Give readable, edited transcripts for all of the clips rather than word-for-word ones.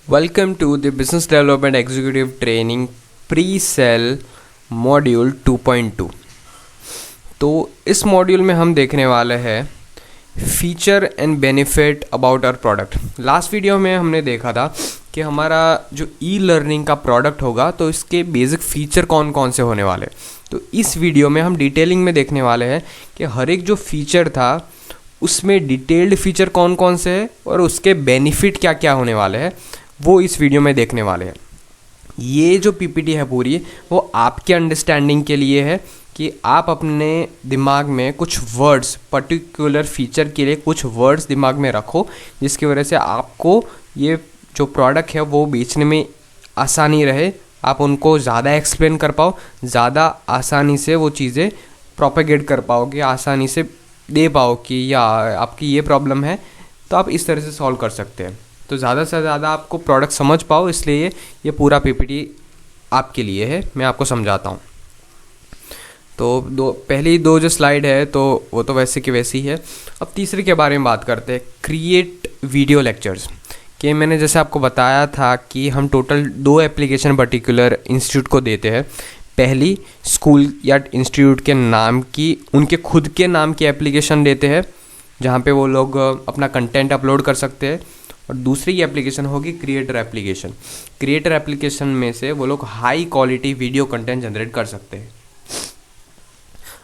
Welcome to the Business Development Executive Training Pre-Sell Module 2.2। तो इस module में हम देखने वाले हैं feature and benefit about our product. Last video में हमने देखा था कि हमारा जो ई लर्निंग का प्रोडक्ट होगा तो इसके बेसिक फीचर कौन कौन से होने वाले। तो इस वीडियो में हम डिटेलिंग में देखने वाले हैं कि हर एक जो फीचर था उसमें डिटेल्ड फीचर कौन कौन से है और उसके बेनिफिट क्या क्या होने वाले हैं, वो इस वीडियो में देखने वाले हैं। ये जो पीपीटी है पूरी वो आपके अंडरस्टैंडिंग के लिए है कि आप अपने दिमाग में कुछ वर्ड्स, पर्टिकुलर फीचर के लिए कुछ वर्ड्स दिमाग में रखो, जिसकी वजह से आपको ये जो प्रोडक्ट है वो बेचने में आसानी रहे, आप उनको ज़्यादा एक्सप्लेन कर पाओ, ज़्यादा आसानी से वो चीज़ें प्रोपेगेट कर पाओगे, आसानी से दे पाओ कि या आपकी ये प्रॉब्लम है तो आप इस तरह से सॉल्व कर सकते हैं। तो ज़्यादा से ज़्यादा आपको प्रोडक्ट समझ पाओ, इसलिए ये पूरा पीपीटी आपके लिए है। मैं आपको समझाता हूँ। तो पहली दो जो स्लाइड है तो वो तो वैसे की वैसी है। अब तीसरे के बारे में बात करते हैं, क्रिएट वीडियो लेक्चर्स। कि मैंने जैसे आपको बताया था कि हम टोटल 2 एप्लीकेशन पर्टिकुलर इंस्टीट्यूट को देते हैं। पहली स्कूल या इंस्टीट्यूट के नाम की, उनके खुद के नाम की एप्लीकेशन देते हैं जहाँ पे वो लोग अपना कंटेंट अपलोड कर सकते हैं। और दूसरी एप्लीकेशन होगी क्रिएटर एप्लीकेशन। क्रिएटर एप्लीकेशन में से वो लोग high quality video content generate कर सकते हैं।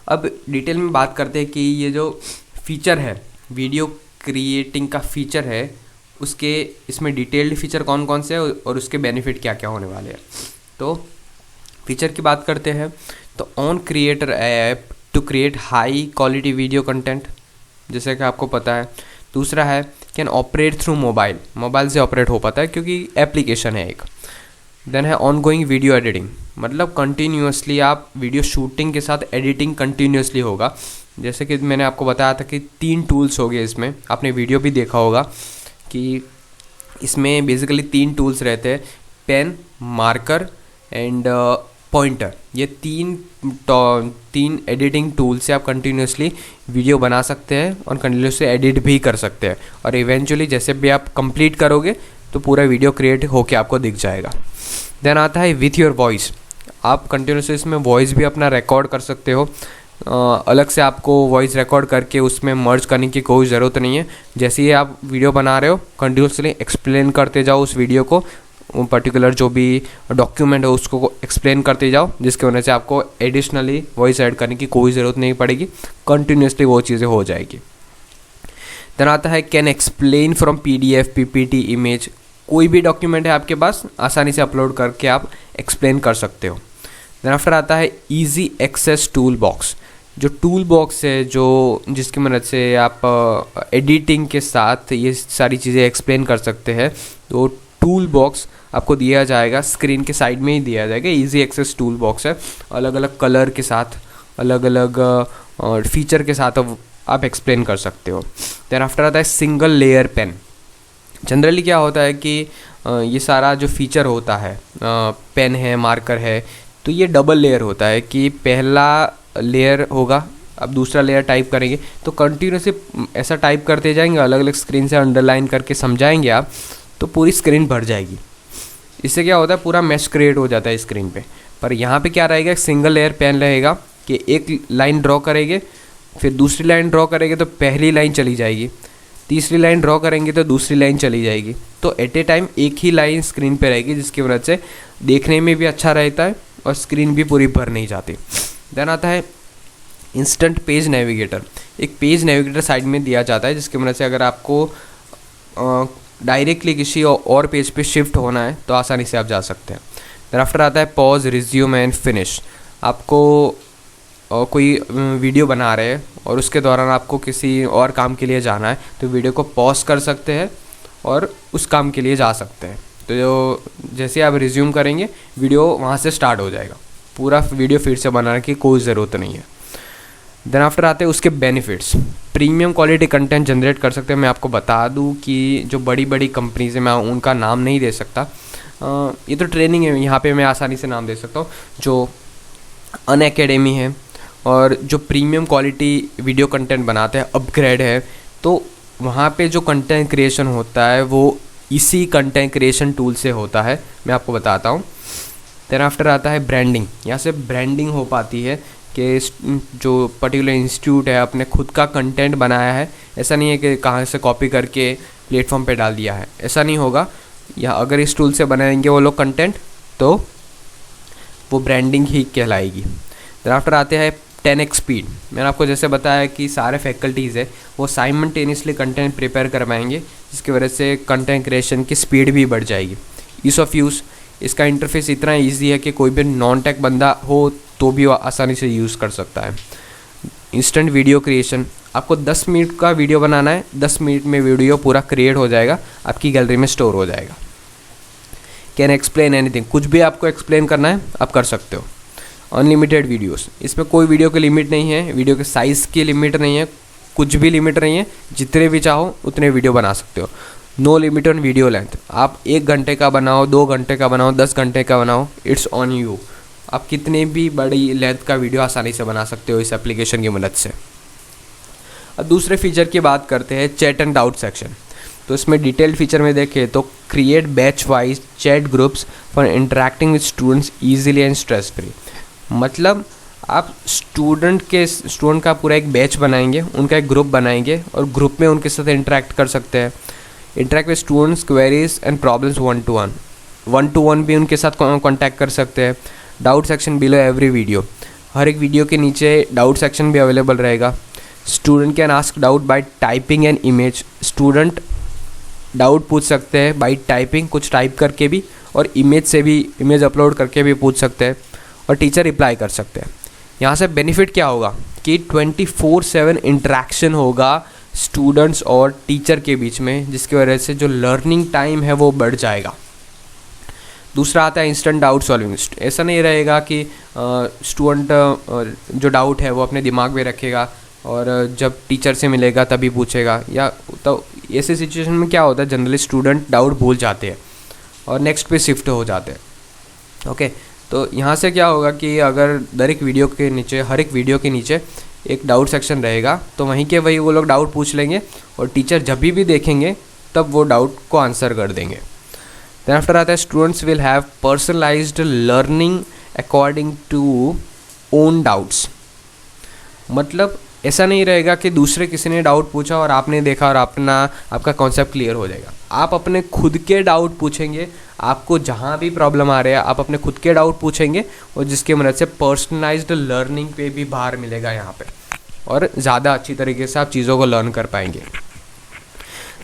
अब डिटेल में बात करते हैं कि ये जो फीचर है, वीडियो क्रिएटिंग का फीचर है, उसके इसमें डिटेल्ड फीचर कौन कौन से हैं और उसके बेनिफिट क्या क्या होने वाले हैं। तो फीचर की बात करते हैं तो on creator app to create high quality video content, जैसे कि आपको पता है। दूसरा है कैन ऑपरेट थ्रू मोबाइल से ऑपरेट हो पाता है क्योंकि एप्लीकेशन है एक। देन है ऑन गोइंग वीडियो एडिटिंग, मतलब कंटिन्यूसली आप वीडियो शूटिंग के साथ एडिटिंग कंटिन्यूसली होगा। जैसे कि मैंने आपको बताया था कि 3 टूल्स हो गए इसमें, आपने वीडियो भी देखा होगा कि इसमें बेसिकली 3 टूल्स रहते हैं, पेन, मार्कर एंड पॉइंटर। ये तीन एडिटिंग टूल से आप कंटिन्यूसली वीडियो बना सकते हैं और कंटिन्यूसली एडिट भी कर सकते हैं। और इवेंचुअली जैसे भी आप कंप्लीट करोगे तो पूरा वीडियो क्रिएट होके आपको दिख जाएगा। देन आता है विथ योर वॉइस, आप कंटिन्यूसली इसमें वॉइस भी अपना रिकॉर्ड कर सकते हो। अलग से आपको वॉइस रिकॉर्ड करके उसमें मर्ज करने की कोई ज़रूरत नहीं है। जैसे ही आप वीडियो बना रहे हो कंटिन्यूसली एक्सप्लेन करते जाओ उस वीडियो को, पर्टिकुलर जो भी डॉक्यूमेंट है उसको एक्सप्लेन करते जाओ, जिसकी वजह से आपको एडिशनली वॉइस ऐड करने की कोई ज़रूरत नहीं पड़ेगी, कंटिन्यूसली वो चीज़ें हो जाएगी। देन आता है can explain from PDF, PPT, image, कोई भी डॉक्यूमेंट है आपके पास आसानी से अपलोड करके आप एक्सप्लेन कर सकते हो। देन आफ्टर आता है ईजी एक्सेस टूल बॉक्स, जो टूल बॉक्स है जो जिसकी मदद से आप एडिटिंग के साथ ये सारी चीज़ें एक्सप्लेन कर सकते हैं। तो टूल बॉक्स आपको दिया जाएगा, स्क्रीन के साइड में ही दिया जाएगा। इजी एक्सेस टूल बॉक्स है, अलग अलग कलर के साथ, अलग अलग फीचर के साथ आप एक्सप्लेन कर सकते हो। देन आफ्टर आता है सिंगल लेयर पेन। जनरली क्या होता है कि ये सारा जो फीचर होता है, पेन है, मार्कर है, तो ये डबल लेयर होता है कि पहला लेयर होगा, अब दूसरा लेयर टाइप करेंगे तो कंटिन्यूसली ऐसा टाइप करते जाएंगे, अलग अलग स्क्रीन से अंडरलाइन करके समझाएंगे आप, तो पूरी स्क्रीन भर जाएगी। इससे क्या होता है, पूरा मैश क्रिएट हो जाता है स्क्रीन पे। पर यहाँ पे क्या रहेगा, सिंगल लेयर पेन रहेगा कि एक लाइन ड्रॉ करेंगे, फिर दूसरी लाइन ड्रॉ करेंगे तो पहली लाइन चली जाएगी, तीसरी लाइन ड्रॉ करेंगे तो दूसरी लाइन चली जाएगी। तो एट ए टाइम एक ही लाइन स्क्रीन पे रहेगी, जिसकी वजह से देखने में भी अच्छा रहता है और स्क्रीन भी पूरी भर नहीं जाती। देन आता है इंस्टेंट पेज नेविगेटर। एक पेज नेविगेटर साइड में दिया जाता है, जिसकी वजह से अगर आपको डायरेक्टली किसी और पेज पे शिफ्ट होना है तो आसानी से आप जा सकते हैं। देन आफ्टर आता है पॉज, रिज्यूम एंड फिनिश। आपको कोई वीडियो बना रहे हैं और उसके दौरान आपको किसी और काम के लिए जाना है तो वीडियो को पॉज कर सकते हैं और उस काम के लिए जा सकते हैं। तो जो जैसे आप रिज्यूम करेंगे वीडियो वहाँ से स्टार्ट हो जाएगा, पूरा वीडियो फिर से बनाने की कोई ज़रूरत नहीं है। देन आफ्टर आते हैं उसके benefits. Premium quality content generate कर सकते हैं। मैं आपको बता दूं कि जो बड़ी बड़ी कंपनीज है, मैं उनका नाम नहीं दे सकता, ये तो ट्रेनिंग है, यहाँ पे मैं आसानी से नाम दे सकता हूँ। जो अनअकैडमी है और जो प्रीमियम क्वालिटी वीडियो कंटेंट बनाते हैं, अपग्रेड है, तो वहाँ पे जो कंटेंट क्रिएशन होता है वो इसी कंटेंट क्रिएशन टूल से होता है, मैं आपको बताता हूँ। देन आफ्टर आता है ब्रांडिंग। यहाँ से ब्रांडिंग हो पाती है कि जो पर्टिकुलर इंस्टीट्यूट है अपने खुद का कंटेंट बनाया है, ऐसा नहीं है कि कहाँ से कॉपी करके प्लेटफॉर्म पे डाल दिया है, ऐसा नहीं होगा। या अगर इस टूल से बनाएंगे वो लोग कंटेंट तो वो ब्रांडिंग ही कहलाएगी। देन आफ्टर आते हैं 10x स्पीड। मैंने आपको जैसे बताया कि सारे फैकल्टीज़ है वो साइमल्टेनियसली कंटेंट प्रिपेयर करवाएंगे, जिसकी वजह से कंटेंट क्रिएशन की स्पीड भी बढ़ जाएगी। ईज़ ऑफ यूज़, इसका इंटरफेस इतना ईजी है कि कोई भी नॉन टेक बंदा हो तो भी वो आसानी से यूज़ कर सकता है। इंस्टेंट वीडियो क्रिएशन, आपको 10 मिनट का वीडियो बनाना है, 10 मिनट में वीडियो पूरा क्रिएट हो जाएगा, आपकी गैलरी में स्टोर हो जाएगा। कैन एक्सप्लेन एनीथिंग, कुछ भी आपको एक्सप्लेन करना है आप कर सकते हो। अनलिमिटेड वीडियोस, इसमें कोई वीडियो की लिमिट नहीं है, वीडियो के साइज़ की लिमिट नहीं है, कुछ भी लिमिट नहीं है, जितने भी चाहो उतने वीडियो बना सकते हो। No limit on video length, आप 1 घंटे का बनाओ, 2 घंटे का बनाओ, 10 घंटे का बनाओ, इट्स ऑन यू। आप कितने भी बड़ी लेंथ का वीडियो आसानी से बना सकते हो इस एप्लीकेशन की मदद से। अब दूसरे फीचर की बात करते हैं, चैट एंड डाउट सेक्शन। तो इसमें डिटेल्ड फीचर में देखें तो create batch wise chat groups for interacting with students easily and stress free. मतलब आप स्टूडेंट का पूरा एक बैच बनाएंगे, उनका एक ग्रुप बनाएंगे और ग्रुप में उनके साथ इंटरेक्ट कर सकते हैं। Interact with students queries and problems 1-to-1 भी उनके साथ कॉन्टैक्ट कर सकते हैं। Doubt section below every video, हर एक वीडियो के नीचे डाउट सेक्शन भी अवेलेबल रहेगा। Student can ask doubt by typing an image, student doubt पूछ सकते हैं बाय टाइपिंग, कुछ टाइप करके भी, और इमेज से भी, इमेज अपलोड करके भी पूछ सकते हैं, और टीचर रिप्लाई कर सकते हैं। यहाँ से बेनिफिट क्या होगा कि 24/7 इंटरेक्शन होगा स्टूडेंट्स और टीचर के बीच में, जिसकी वजह से जो लर्निंग टाइम है वो बढ़ जाएगा। दूसरा आता है इंस्टेंट डाउट सॉल्विंग। ऐसा नहीं रहेगा कि स्टूडेंट जो डाउट है वो अपने दिमाग में रखेगा और जब टीचर से मिलेगा तभी पूछेगा, या तो ऐसे सिचुएशन में क्या होता है, जनरली स्टूडेंट डाउट भूल जाते हैं और नेक्स्ट पे शिफ्ट हो जाते हैं। ओके, तो यहाँ से क्या होगा कि अगर हर एक वीडियो के नीचे एक डाउट सेक्शन रहेगा तो वहीं के वही वो लोग डाउट पूछ लेंगे और टीचर जब भी देखेंगे तब वो डाउट को आंसर कर देंगे। देन आफ्टर आता है students will have personalised learning according to own doubts. मतलब ऐसा नहीं रहेगा कि दूसरे किसी ने डाउट पूछा और आपने देखा और आपका कॉन्सेप्ट क्लियर हो जाएगा। आप अपने खुद के डाउट पूछेंगे, आपको जहाँ भी प्रॉब्लम आ रहा है आप अपने खुद के डाउट पूछेंगे, और जिसकी मदद से पर्सनलाइज्ड लर्निंग पे भी भार मिलेगा यहाँ पे, और ज़्यादा अच्छी तरीके से आप चीज़ों को लर्न कर पाएंगे।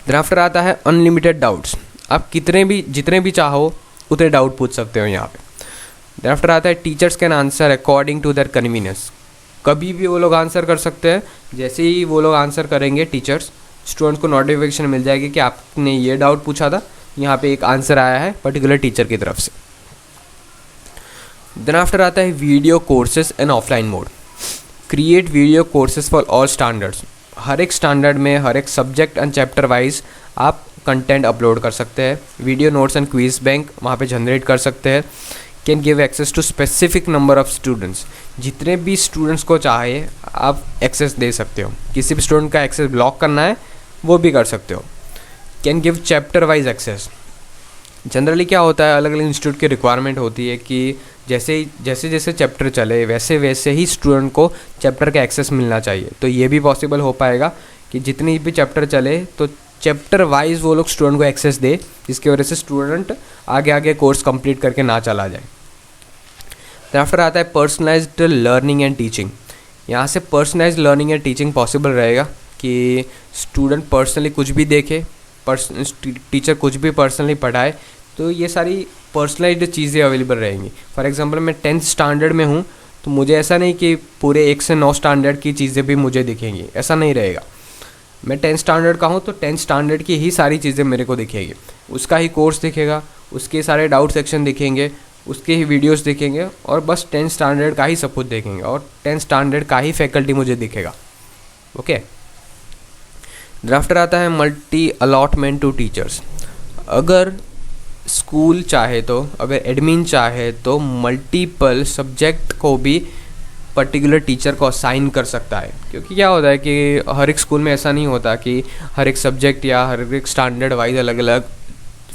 देन आफ्टर आता है अनलिमिटेड डाउट्स, आप जितने भी चाहो उतने डाउट पूछ सकते हो यहाँ पे। देन आफ्टर आता है teachers can answer according to their convenience, कभी भी वो लोग आंसर कर सकते हैं। जैसे ही वो लोग आंसर करेंगे टीचर्स, स्टूडेंट्स को नोटिफिकेशन मिल जाएगी कि आपने ये डाउट पूछा था, यहाँ पे एक आंसर आया है पर्टिकुलर टीचर की तरफ से। देन आफ्टर आता है video courses and offline mode. Create video courses for all standards, हर एक स्टैंडर्ड में हर एक सब्जेक्ट एंड चैप्टर वाइज आप कंटेंट अपलोड कर सकते हैं। Video notes and quiz bank वहाँ पे जनरेट कर सकते हैं। Can give access to specific number of students, जितने भी स्टूडेंट्स को चाहे आप एक्सेस दे सकते हो। किसी भी स्टूडेंट का एक्सेस ब्लॉक करना है वो भी कर सकते हो। Can give chapter wise access, generally क्या होता है, अलग अलग इंस्टीट्यूट की रिक्वायरमेंट होती है कि जैसे चैप्टर चले वैसे वैसे ही स्टूडेंट को चैप्टर का एक्सेस मिलना चाहिए। तो ये भी पॉसिबल हो पाएगा कि जितनी भी चैप्टर चले तो चैप्टर वाइज वो लोग स्टूडेंट को एक्सेस दे, जिसकी वजह से स्टूडेंट आगे कोर्स कंप्लीट करके ना चला जाए। तो आफ्टर आता है पर्सनलाइज्ड लर्निंग एंड टीचिंग। यहाँ से personalised learning and teaching possible रहेगा कि स्टूडेंट पर्सनली कुछ भी देखे, टीचर कुछ भी पर्सनली पढ़ाए, तो ये सारी पर्सनलाइज्ड चीज़ें अवेलेबल रहेंगी। फॉर एग्जांपल मैं 10th स्टैंडर्ड में हूँ तो मुझे ऐसा नहीं कि पूरे 1 से 9 स्टैंडर्ड की चीज़ें भी मुझे दिखेंगी, ऐसा नहीं रहेगा। मैं 10th स्टैंडर्ड का हूँ तो 10th स्टैंडर्ड की ही सारी चीज़ें मेरे को दिखेगी, उसका ही कोर्स दिखेगा, उसके सारे डाउट सेक्शन दिखेंगे, उसके ही वीडियोस दिखेंगे, और बस 10th स्टैंडर्ड का ही सब कुछ देखेंगे, और 10th स्टैंडर्ड का ही फैकल्टी मुझे दिखेगा। ओके, ड्राफ्टर आता है मल्टी अलॉटमेंट टू टीचर्स। अगर स्कूल चाहे तो, अगर एडमिन चाहे तो मल्टीपल सब्जेक्ट को भी पर्टिकुलर टीचर को असाइन कर सकता है। क्योंकि क्या होता है कि हर एक स्कूल में ऐसा नहीं होता कि हर एक सब्जेक्ट या हर एक स्टैंडर्ड वाइज अलग अलग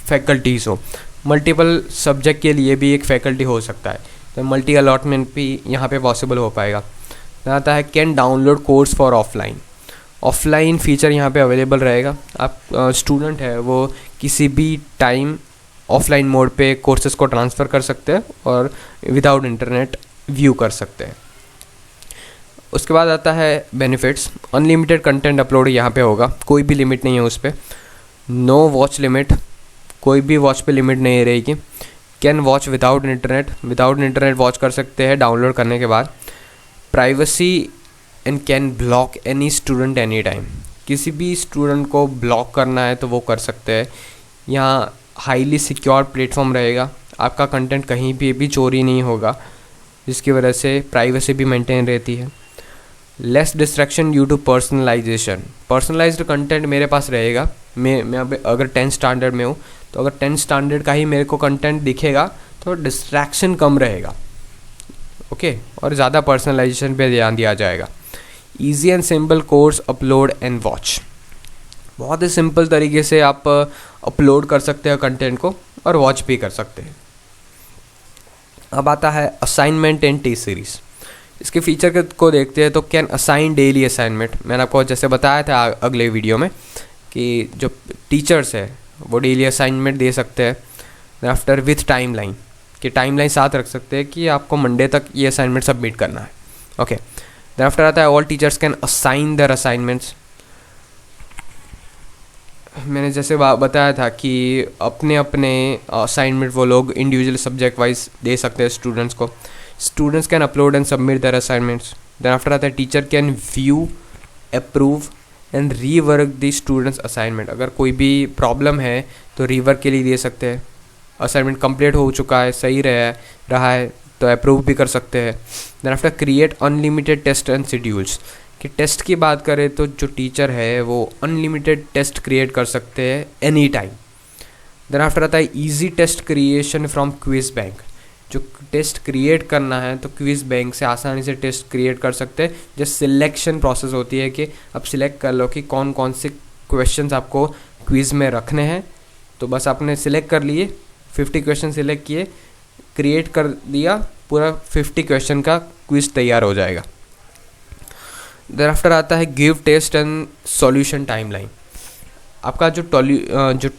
फैकल्टीज़ हो, मल्टीपल सब्जेक्ट के लिए भी एक फैकल्टी हो सकता है, तो मल्टी अलॉटमेंट भी यहाँ पे पॉसिबल हो पाएगा। आता है can download course for offline feature यहाँ पे अवेलेबल रहेगा। आप स्टूडेंट है वो किसी भी टाइम ऑफलाइन मोड पे कोर्सेज को ट्रांसफ़र कर सकते हैं और विदाउट इंटरनेट व्यू कर सकते हैं। उसके बाद आता है बेनिफिट्स। अनलिमिटेड कंटेंट अपलोड यहाँ पे होगा, कोई भी लिमिट नहीं है उस पर। नो वॉच लिमिट, कोई भी वॉच पे लिमिट नहीं रहेगी। Can watch without internet watch कर सकते हैं डाउनलोड करने के बाद। Privacy and can block any student any time, किसी भी स्टूडेंट को ब्लॉक करना है तो वो कर सकते हैं। यहाँ हाईली सिक्योर प्लेटफॉर्म रहेगा, आपका कंटेंट कहीं भी चोरी नहीं होगा, जिसकी वजह से प्राइवेसी भी मेंटेन रहती है। Less distraction due to personalised content मेरे पास रहेगा। मैं अगर 10th स्टैंडर्ड में हूँ तो अगर 10th स्टैंडर्ड का ही मेरे को कंटेंट दिखेगा तो डिस्ट्रैक्शन कम रहेगा, ओके, और ज़्यादा पर्सनलाइजेशन पे ध्यान दिया जाएगा। Easy and simple course upload and watch, बहुत ही सिंपल तरीके से आप अपलोड कर सकते हैं कंटेंट को और वॉच भी कर सकते हैं। अब आता है असाइनमेंट एंड टेस्ट सीरीज। इसके फीचर को देखते हैं तो कैन असाइन डेली असाइनमेंट। मैंने आपको जैसे बताया था अगले वीडियो में कि जो टीचर्स है वो डेली असाइनमेंट दे सकते हैं। आफ्टर विथ टाइमलाइन, कि टाइमलाइन साथ रख सकते हैं कि आपको मंडे तक ये असाइनमेंट सबमिट करना है, ओके। देन आफ्टर आता है all teachers can assign their assignments. मैंने जैसे बताया था कि अपने अपने असाइनमेंट वो लोग इंडिविजुअल सब्जेक्ट वाइज दे सकते हैं स्टूडेंट्स को। Students can upload and submit their assignments. Then after आता है teacher can view, approve and rework the students assignment. अगर कोई भी प्रॉब्लम है तो रीवर्क के लिए दे सकते हैं। असाइनमेंट कंप्लीट हो चुका है, सही रहा है तो अप्रूव भी कर सकते हैं। Then after create unlimited test and schedules, कि टेस्ट की बात करें तो जो टीचर है वो अनलिमिटेड टेस्ट क्रिएट कर सकते हैं एनी टाइम। देन आफ्टर आता है easy test creation from quiz bank. जो टेस्ट क्रिएट करना है तो क्विज बैंक से आसानी से टेस्ट क्रिएट कर सकते हैं। जैसे सिलेक्शन प्रोसेस होती है कि अब सिलेक्ट कर लो कि कौन कौन से क्वेश्चंस आपको क्विज में रखने हैं, तो बस आपने सिलेक्ट कर लिए, 50 क्वेश्चन सिलेक्ट किए, क्रिएट कर दिया, पूरा 50 क्वेश्चन का क्विज तैयार हो जाएगा। देन आफ्टर आता है give test and solution timeline. आपका जो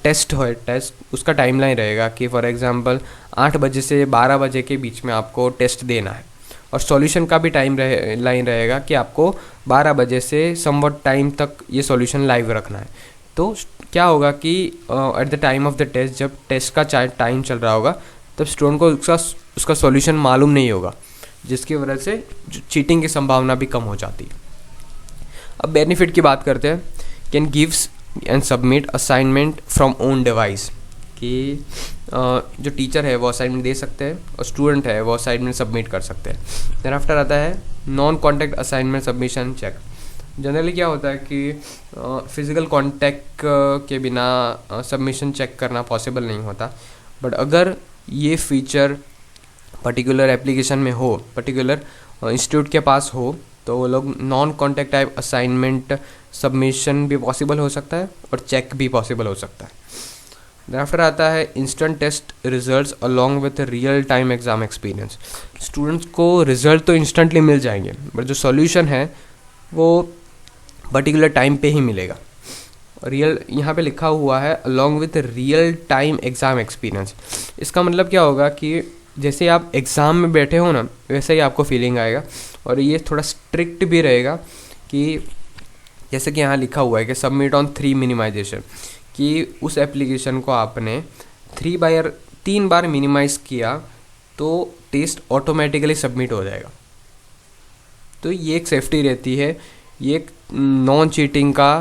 टेस्ट उसका टाइमलाइन रहेगा कि फॉर एग्जांपल 8 बजे से 12 बजे के बीच में आपको टेस्ट देना है, और सॉल्यूशन का भी लाइन रहेगा कि आपको 12 बजे से समवट टाइम तक ये सॉल्यूशन लाइव रखना है। तो क्या होगा कि at the time of the test, जब टेस्ट का टाइम चल रहा होगा तब स्टूडेंट को उसका सॉल्यूशन मालूम नहीं होगा, जिसकी वजह से चीटिंग की संभावना भी कम हो जाती है। अब बेनिफिट की बात करते हैं। Can gives and submit assignment from own device, कि जो टीचर है वो असाइनमेंट दे सकते हैं और स्टूडेंट है वो असाइनमेंट सबमिट कर सकते हैं। देन आफ्टर आता है non contact assignment submission check. Generally क्या होता है कि फिज़िकल कॉन्टैक्ट के बिना सबमिशन चेक करना पॉसिबल नहीं होता, बट अगर ये फीचर पर्टिकुलर एप्लीकेशन में हो, पर्टिकुलर इंस्टीट्यूट के पास हो, तो वो लोग non contact type assignment submission भी पॉसिबल हो सकता है और चेक भी पॉसिबल हो सकता है। देन आफ्टर आता है instant test results along with real time exam experience. Students को रिजल्ट तो इंस्टेंटली मिल जाएंगे, बट जो सॉल्यूशन है वो पर्टिकुलर टाइम पे ही मिलेगा। रियल यहाँ पे लिखा हुआ है along with real time exam experience. इसका मतलब क्या होगा कि जैसे आप एग्ज़ाम में बैठे हो ना, वैसे ही आपको फीलिंग आएगा। और ये थोड़ा स्ट्रिक्ट भी रहेगा कि जैसे कि यहाँ लिखा हुआ है कि सबमिट ऑन 3 मिनिमाइजेशन, कि उस एप्लीकेशन को आपने 3 बार मिनिमाइज़ किया तो टेस्ट ऑटोमेटिकली सबमिट हो जाएगा। तो ये एक सेफ्टी रहती है, ये एक नॉन चीटिंग का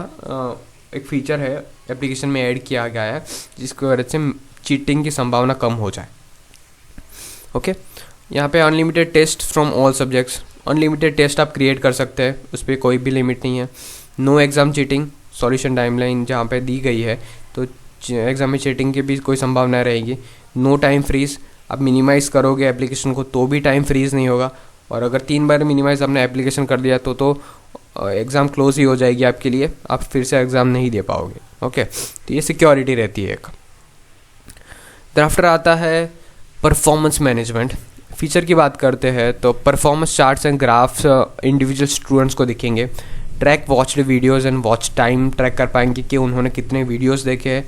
एक फीचर है, एप्लीकेशन में ऐड किया गया है, जिसकी वजह से चीटिंग की संभावना कम हो जाए। ओके, यहाँ पे unlimited test from all subjects, unlimited test आप क्रिएट कर सकते हैं, उस पर कोई भी लिमिट नहीं है। No exam cheating, solution timeline जहाँ पे दी गई है तो एग्ज़ाम में चीटिंग की भी कोई संभावना रहेगी। नो टाइम फ्रीज, आप मिनिमाइज़ करोगे एप्लीकेशन को तो भी टाइम फ्रीज नहीं होगा, और अगर 3 बार मिनिमाइज़ आपने एप्लीकेशन कर दिया तो एग्ज़ाम क्लोज ही हो जाएगी आपके लिए, आप फिर से एग्ज़ाम नहीं दे पाओगे। ओके, तो ये सिक्योरिटी रहती है एक। देन आफ्टर आता है परफॉर्मेंस मैनेजमेंट। फीचर की बात करते हैं तो performance charts and graphs individual students को दिखेंगे। Track watched videos and watch time track कर पाएंगे कि उन्होंने कितने वीडियोस देखे हैं,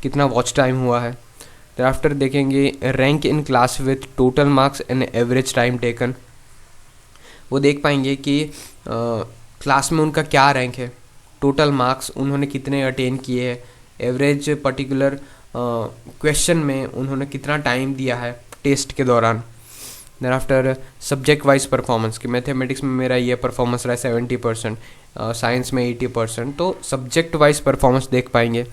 कितना वॉच टाइम हुआ है। देन आफ्टर देखेंगे rank in class with total marks and average time taken. वो देख पाएंगे कि क्लास में उनका क्या रैंक है, टोटल मार्क्स उन्होंने कितने अटेन किए हैं, एवरेज पर्टिकुलर क्वेश्चन में उन्होंने कितना टाइम दिया है टेस्ट के दौरान। Then after subject wise performance कि मैथमेटिक्स में मेरा ये परफॉर्मेंस रहा है 70%, साइंस में 80%, तो सब्जेक्ट वाइज परफॉर्मेंस देख पाएंगे।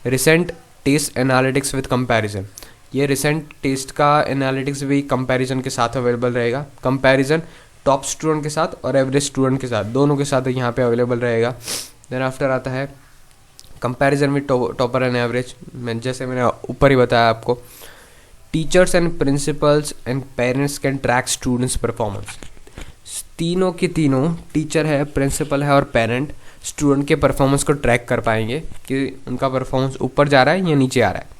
Recent test analytics with comparison, ये रिसेंट टेस्ट का एनालिटिक्स भी कंपैरिजन के साथ अवेलेबल रहेगा। कंपैरिजन टॉप स्टूडेंट के साथ और एवरेज स्टूडेंट के साथ, दोनों के साथ यहाँ पे अवेलेबल रहेगा। देन आफ्टर आता है comparison with topper and average. जैसे मैंने ऊपर ही बताया आपको, teachers and principles and parents can track students performance. तीनों के तीनों, टीचर है, प्रिंसिपल है और पेरेंट, स्टूडेंट के परफॉर्मेंस को ट्रैक कर पाएंगे कि उनका परफॉर्मेंस ऊपर जा रहा है या नीचे आ रहा है।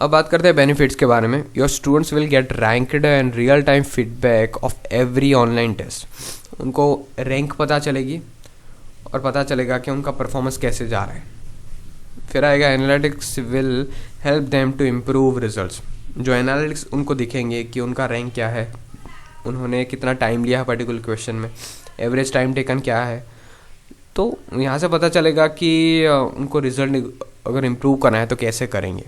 अब बात करते हैं बेनिफिट्स के बारे में। Your students will get ranked and real time feedback of every online test. उनको रैंक पता चलेगी और पता चलेगा कि उनका परफॉर्मेंस कैसे जा रहा है। फिर आएगा analytics will help them to improve results. जो एनालिटिक्स उनको दिखेंगे कि उनका रैंक क्या है, उन्होंने कितना टाइम लिया है पर्टिकुलर क्वेश्चन में, एवरेज टाइम टेकन क्या है, तो यहाँ से पता चलेगा कि उनको रिजल्ट अगर इम्प्रूव करना है तो कैसे करेंगे,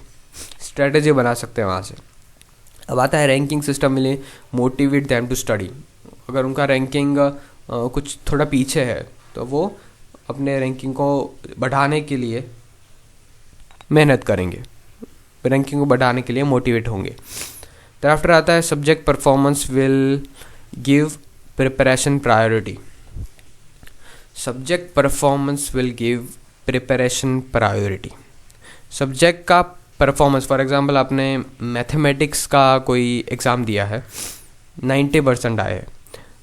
स्ट्रेटजी बना सकते हैं वहाँ से। अब आता है रैंकिंग सिस्टम मिले मोटिवेट देम टू स्टडी। अगर उनका रैंकिंग कुछ थोड़ा पीछे है तो वो अपने रैंकिंग को बढ़ाने के लिए मेहनत करेंगे, रैंकिंग को बढ़ाने के लिए मोटिवेट होंगे। तो आफ्टर आता है subject performance will give preparation priority. Subject performance will give preparation priority. Subject का परफॉर्मेंस, फॉर एग्जांपल आपने मैथमेटिक्स का कोई एग्ज़ाम दिया है, 90% आए,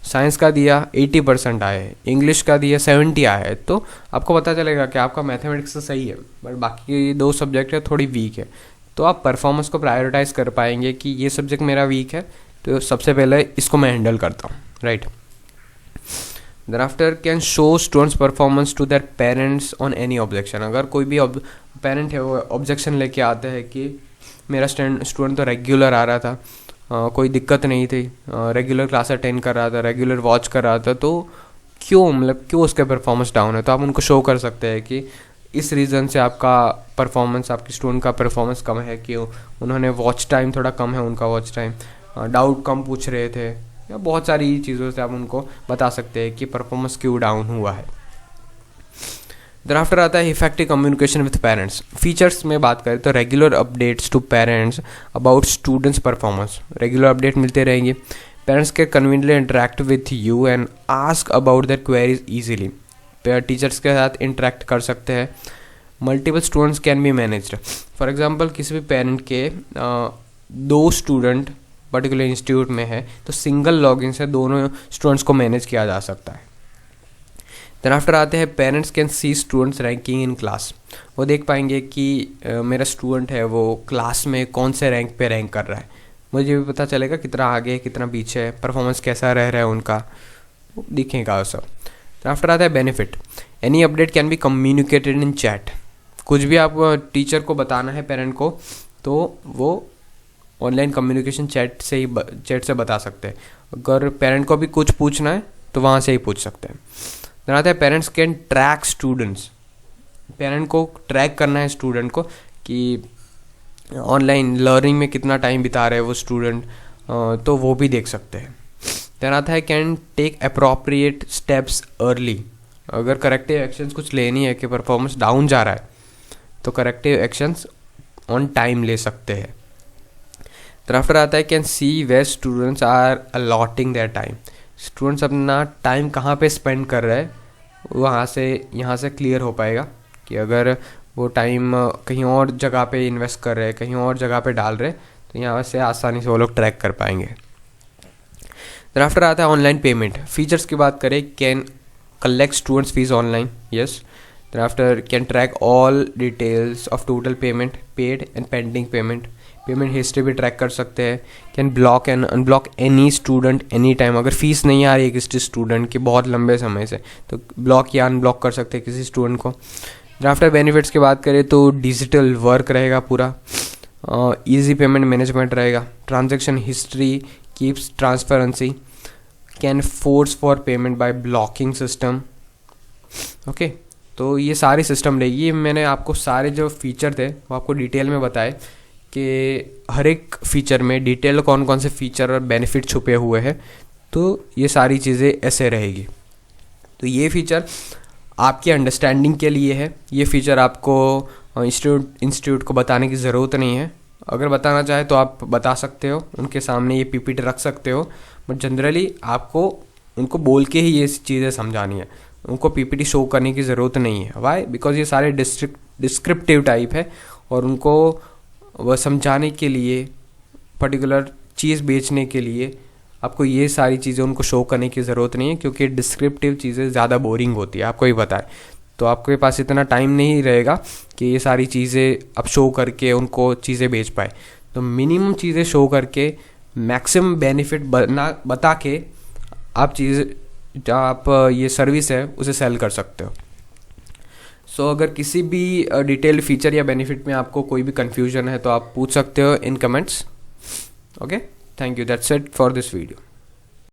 साइंस का दिया 80% आए, इंग्लिश का दिया 70 आए, तो आपको पता चलेगा कि आपका मैथमेटिक्स तो सही है बट बाकी 2 सब्जेक्ट है थोड़ी वीक है। तो आप परफॉर्मेंस को प्रायोरिटाइज कर पाएंगे कि ये सब्जेक्ट मेरा वीक है तो सबसे पहले इसको मैं हैंडल करता हूँ, right. Then after can show students performance to their parents on any objection. अगर कोई भी पेरेंट है वो ऑब्जेक्शन लेके आते हैं कि मेरा स्टूडेंट तो रेगुलर आ रहा था, कोई दिक्कत नहीं थी, रेगुलर क्लास अटेंड कर रहा था, रेगुलर वॉच कर रहा था, तो क्यों उसके परफॉर्मेंस डाउन है, तो आप उनको शो कर सकते हैं कि इस रीज़न से आपका परफॉर्मेंस, आपके स्टूडेंट का परफॉर्मेंस कम है, कि उन्होंने वॉच टाइम थोड़ा कम है, उनका वॉच टाइम, डाउट कम पूछ रहे थे, या बहुत सारी चीज़ों से आप उनको बता सकते हैं कि परफॉर्मेंस क्यों डाउन हुआ है। देन आफ्टर आता है effective communication with parents. Features में बात करें तो regular updates to parents about students performance. Regular update मिलते रहेंगे, पेरेंट्स के conveniently interact with you and ask about their queries easily. Teachers के साथ इंटरेक्ट कर सकते हैं। Multiple students can be managed. For example किसी भी पेरेंट के 2 स्टूडेंट पर्टिकुलर इंस्टीट्यूट में है तो सिंगल लॉगिन से दोनों स्टूडेंट्स को मैनेज किया जा सकता है। देन आफ्टर आते हैं parents can see students ranking in class. वो देख पाएंगे कि मेरा स्टूडेंट है वो क्लास में कौन से रैंक पे रैंक कर रहा है, मुझे भी पता चलेगा कितना आगे है कितना पीछे है, परफॉर्मेंस कैसा रह रहा है उनका, वो दिखेगा वो सब। देन आफ्टर आता है benefit, any update can be communicated in chat. कुछ भी आप टीचर को बताना है पेरेंट को तो वो ऑनलाइन कम्युनिकेशन चैट से बता सकते हैं। अगर पेरेंट को भी कुछ पूछना है तो वहाँ से ही पूछ सकते हैं। देन आता है parents can track students. Parent को ट्रैक करना है स्टूडेंट को कि ऑनलाइन लर्निंग में कितना टाइम बिता रहे हैं वो स्टूडेंट, तो वो भी देख सकते हैं। देन आता है can take appropriate steps early. अगर करेक्टिव एक्शंस कुछ लेनी है कि परफॉर्मेंस डाउन जा रहा है तो करेक्टिव एक्शंस ऑन टाइम ले सकते हैं। देन आफ्टर आता है can see where students are allotting their time. Students अपना टाइम कहाँ पे स्पेंड कर रहे हैं वहाँ से यहाँ से क्लियर हो पाएगा कि अगर वो टाइम कहीं और जगह पे इन्वेस्ट कर रहे हैं, कहीं और जगह पे डाल रहे हैं, तो यहाँ से आसानी से वो लोग ट्रैक कर पाएंगे। देन आफ्टर आता है ऑनलाइन पेमेंट। फीचर्स की बात करें, can collect students fees online, yes. Thereafter can track all details of total payment paid and pending payment. Payment history भी ट्रैक कर सकते हैं. Can block and unblock any student any time. अगर fees नहीं आ रही है किसी स्टूडेंट की बहुत लंबे समय से, तो ब्लॉक या अनब्लॉक कर सकते हैं किसी स्टूडेंट को. आफ्टर बेनिफिट्स की बात करें तो डिजिटल वर्क रहेगा पूरा, ईजी पेमेंट मैनेजमेंट रहेगा, transaction history keeps transparency, can force for payment by blocking system. Okay, तो ये सारे सिस्टम रहेगी. मैंने आपको सारे जो फीचर थे वो आपको डिटेल में बताए कि हर एक फीचर में डिटेल कौन कौन से फीचर और बेनिफिट छुपे हुए हैं. तो ये सारी चीज़ें ऐसे रहेगी. तो ये फीचर आपकी अंडरस्टैंडिंग के लिए है. ये फीचर आपको इंस्टीट्यूट को बताने की ज़रूरत नहीं है. अगर बताना चाहे तो आप बता सकते हो, उनके सामने ये पीपीटी रख सकते हो, बट जनरली आपको उनको बोल के ही ये चीज़ें समझानी है. उनको पीपीटी शो करने की ज़रूरत नहीं है. वाई? बिकॉज ये सारे डिस्क्रिप्टिव टाइप है और उनको वह समझाने के लिए, पर्टिकुलर चीज़ बेचने के लिए आपको ये सारी चीज़ें उनको शो करने की ज़रूरत नहीं है, क्योंकि डिस्क्रिप्टिव चीज़ें ज़्यादा बोरिंग होती है, आपको ही पता है. तो आपके पास इतना टाइम नहीं रहेगा कि ये सारी चीज़ें आप शो करके उनको चीज़ें बेच पाए. तो मिनिमम चीज़ें शो करके मैक्सिमम बेनिफिट बता के आप ये सर्विस है उसे सेल कर सकते हो. सो अगर किसी भी डिटेल्ड फीचर या बेनिफिट में आपको कोई भी कन्फ्यूजन है तो आप पूछ सकते हो इन comments. Okay, thank you. That's it for this video.